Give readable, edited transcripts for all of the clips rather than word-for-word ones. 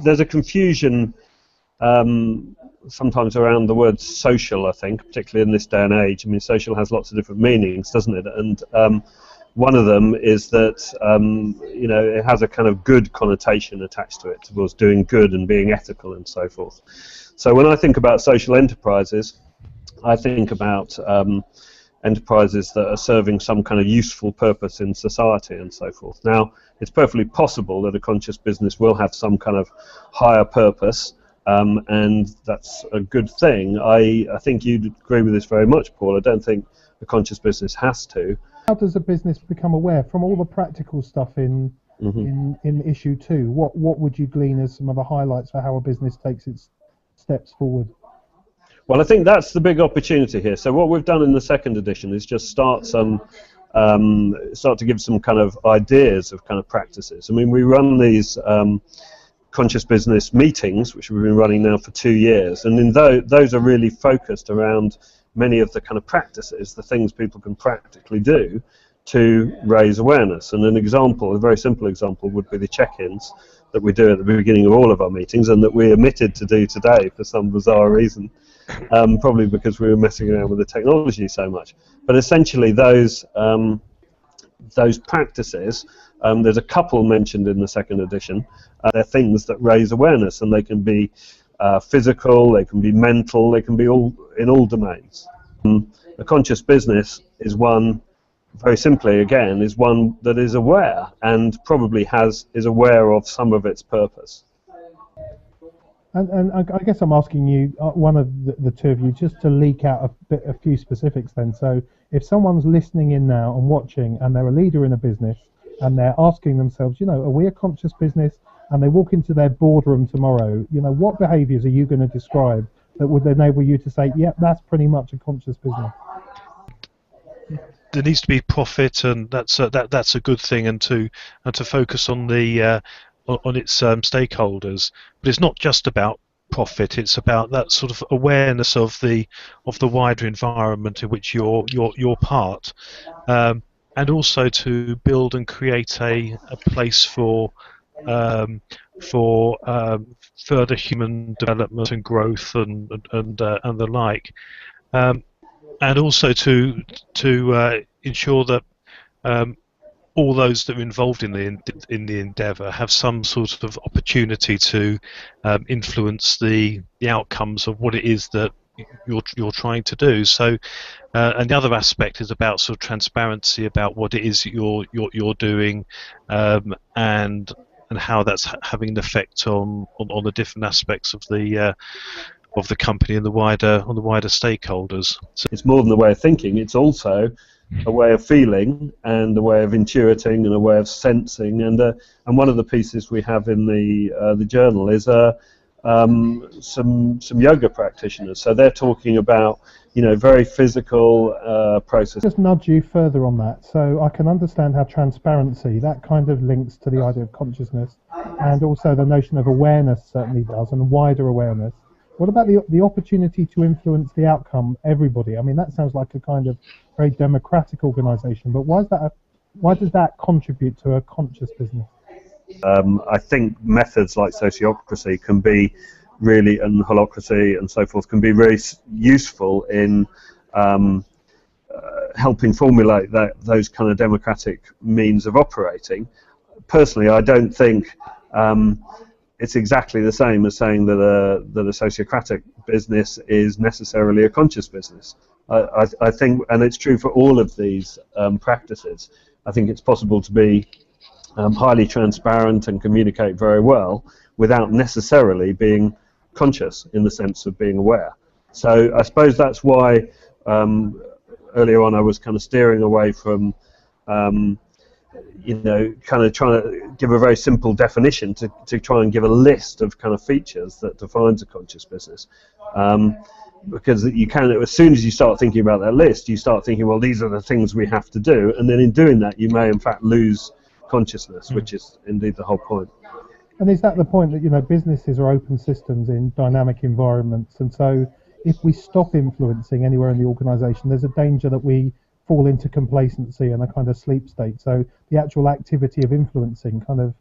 there's a confusion sometimes around the word social, I think, particularly in this day and age. I mean, social has lots of different meanings, doesn't it? And one of them is that it has a kind of good connotation attached to it, towards doing good and being ethical and so forth. So when I think about social enterprises, I think about enterprises that are serving some kind of useful purpose in society and so forth. Now, it's perfectly possible that a conscious business will have some kind of higher purpose, and that's a good thing. I think you'd agree with this very much, Paul. I don't think a conscious business has to. How does a business become aware from all the practical stuff in issue 2? What would you glean as some of the highlights for how a business takes its steps forward? Well, I think that's the big opportunity here. So what we've done in the second edition is just start to give some kind of ideas of kind of practices. I mean, we run these conscious business meetings, which we've been running now for 2 years, and in those are really focused around many of the kind of practices, the things people can practically do to raise awareness. And an example, a very simple example, would be the check-ins that we do at the beginning of all of our meetings, and that we omitted to do today for some bizarre reason, probably because we were messing around with the technology so much. But essentially those practices, there's a couple mentioned in the second edition. They're things that raise awareness, and they can be physical, they can be mental, they can be in all domains. A conscious business is one, very simply again, is one that is aware and probably is aware of some of its purpose. And I guess I'm asking you, one of the two of you, just to leak out a few specifics then. So if someone's listening in now and watching, and they're a leader in a business, and they're asking themselves, are we a conscious business? And they walk into their boardroom tomorrow, what behaviours are you going to describe that would enable you to say, yeah, that's pretty much a conscious business? There needs to be profit, and that's a good thing, and to focus on the on its stakeholders. But it's not just about profit; it's about that sort of awareness of the wider environment in which you're part, and also to build and create a place for further human development and growth and the like, and also to ensure that all those that are involved in the endeavour have some sort of opportunity to influence the outcomes of what it is that you're trying to do. So, and the other aspect is about sort of transparency about what it is you're doing, and how that's having an effect on the different aspects of the company and the wider stakeholders. So it's more than a way of thinking; it's also a way of feeling, and a way of intuiting, and a way of sensing. And one of the pieces we have in the journal is some yoga practitioners. So they're talking about very physical processes. Just nudge you further on that. So I can understand how transparency, that kind of links to the idea of consciousness, and also the notion of awareness certainly does, and wider awareness. What about the opportunity to influence the outcome, everybody? I mean, that sounds like a kind of very democratic organisation, but why does that contribute to a conscious business? I think methods like sociocracy can be really, and holocracy and so forth, can be very useful in helping formulate those kind of democratic means of operating. Personally, I don't think it's exactly the same as saying that a sociocratic business is necessarily a conscious business. I think, and it's true for all of these practices, I think it's possible to be highly transparent and communicate very well without necessarily being conscious in the sense of being aware. So I suppose that's why earlier on I was kind of steering away from kind of trying to give a very simple definition to try and give a list of kind of features that defines a conscious business. Because you can, as soon as you start thinking about that list, you start thinking, well, these are the things we have to do, and then in doing that you may in fact lose consciousness, which is indeed the whole point. And is that the point that businesses are open systems in dynamic environments, and so if we stop influencing anywhere in the organisation, there's a danger that we fall into complacency and a kind of sleep state. So the actual activity of influencing kind of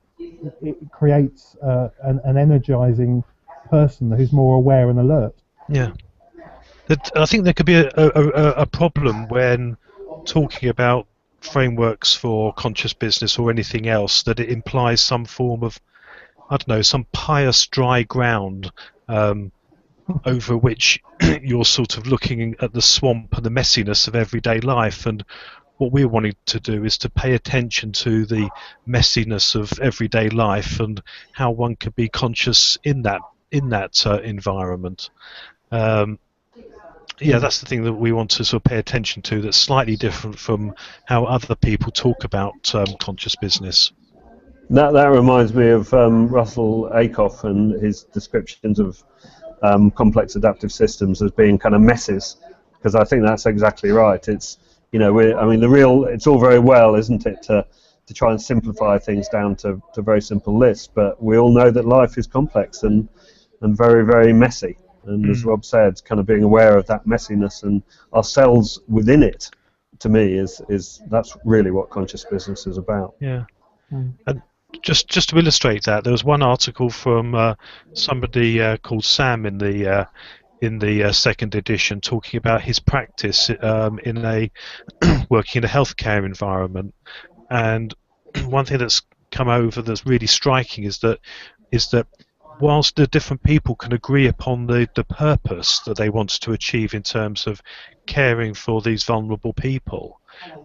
it creates an energizing person who's more aware and alert. Yeah. I think there could be a problem when talking about frameworks for conscious business or anything else, that it implies some form of, I don't know, some pious dry ground over which you're sort of looking at the swamp and the messiness of everyday life. And what we're wanting to do is to pay attention to the messiness of everyday life and how one could be conscious in that environment. Yeah, that's the thing that we want to sort of pay attention to, that's slightly different from how other people talk about conscious business. That reminds me of Russell Ackoff and his descriptions of complex adaptive systems as being kind of messes, because I think that's exactly right. It's, you know, it's all very well, isn't it, to try and simplify things down to very simple lists, but we all know that life is complex and very, very messy. And as Rob said, kind of being aware of that messiness and ourselves within it, to me, is that's really what conscious business is about. Yeah. And just to illustrate that, there was one article from somebody called Sam in the second edition, talking about his practice in a working in a healthcare environment. And one thing that's come over that's really striking is that whilst the different people can agree upon the purpose that they want to achieve in terms of caring for these vulnerable people,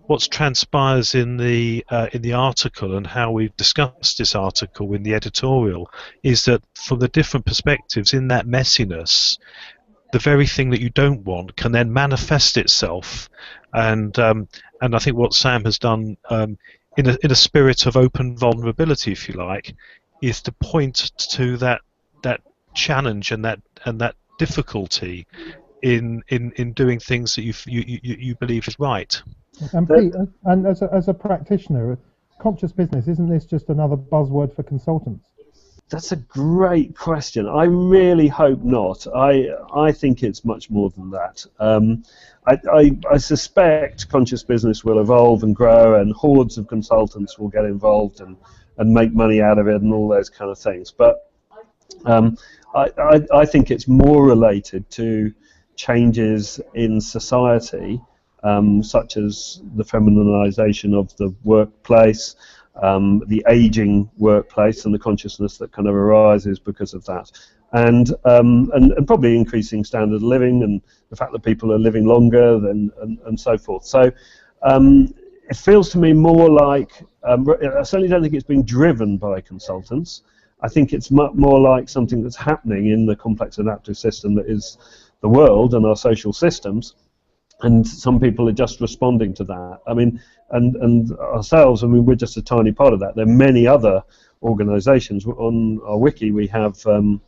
what transpires in the article, and how we've discussed this article in the editorial, is that from the different perspectives in that messiness, the very thing that you don't want can then manifest itself. And I think what Sam has done in a spirit of open vulnerability, if you like, is to point to that challenge and that difficulty in doing things that you believe is right. And Pete, and as a practitioner, conscious business, isn't this just another buzzword for consultants? That's a great question. I really hope not. I think it's much more than that. I suspect conscious business will evolve and grow, and hordes of consultants will get involved and make money out of it and all those kind of things. But I think it's more related to changes in society, such as the femininization of the workplace, the aging workplace, and the consciousness that kind of arises because of that, and probably increasing standard of living, and the fact that people are living longer and so forth. So it feels to me more like, I certainly don't think it's being driven by consultants. I think it's more like something that's happening in the complex adaptive system that is the world and our social systems, and some people are just responding to that. I mean, and ourselves, I mean, we're just a tiny part of that. There are many other organisations. On our wiki we have a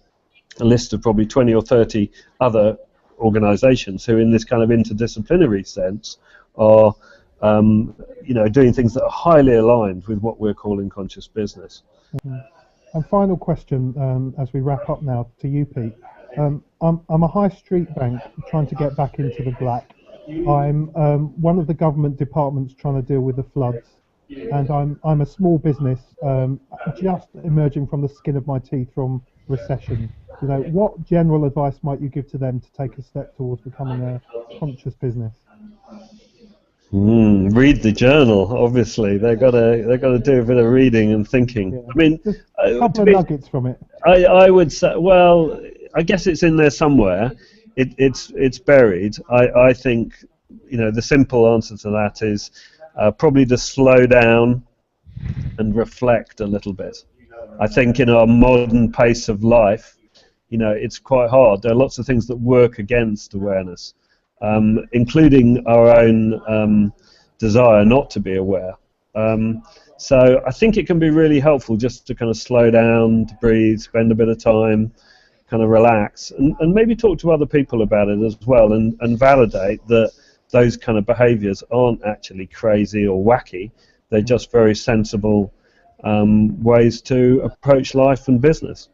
list of probably 20 or 30 other organisations who, in this kind of interdisciplinary sense, are doing things that are highly aligned with what we're calling conscious business. Mm-hmm. And final question, as we wrap up now, to you, Pete. I'm a high street bank trying to get back into the black. I'm one of the government departments trying to deal with the floods, and I'm a small business just emerging from the skin of my teeth from recession. You know, what general advice might you give to them to take a step towards becoming a conscious business? Read the journal. Obviously, they've got to do a bit of reading and thinking. Yeah. I mean, just a couple of nuggets from it. I would say, well, I guess it's in there somewhere. It's buried. I think, the simple answer to that is probably to slow down and reflect a little bit. I think in our modern pace of life, it's quite hard. There are lots of things that work against awareness, including our own desire not to be aware. So I think it can be really helpful just to kind of slow down, to breathe, spend a bit of time, kind of relax, and maybe talk to other people about it as well, and validate that those kind of behaviours aren't actually crazy or wacky. They're just very sensible ways to approach life and business.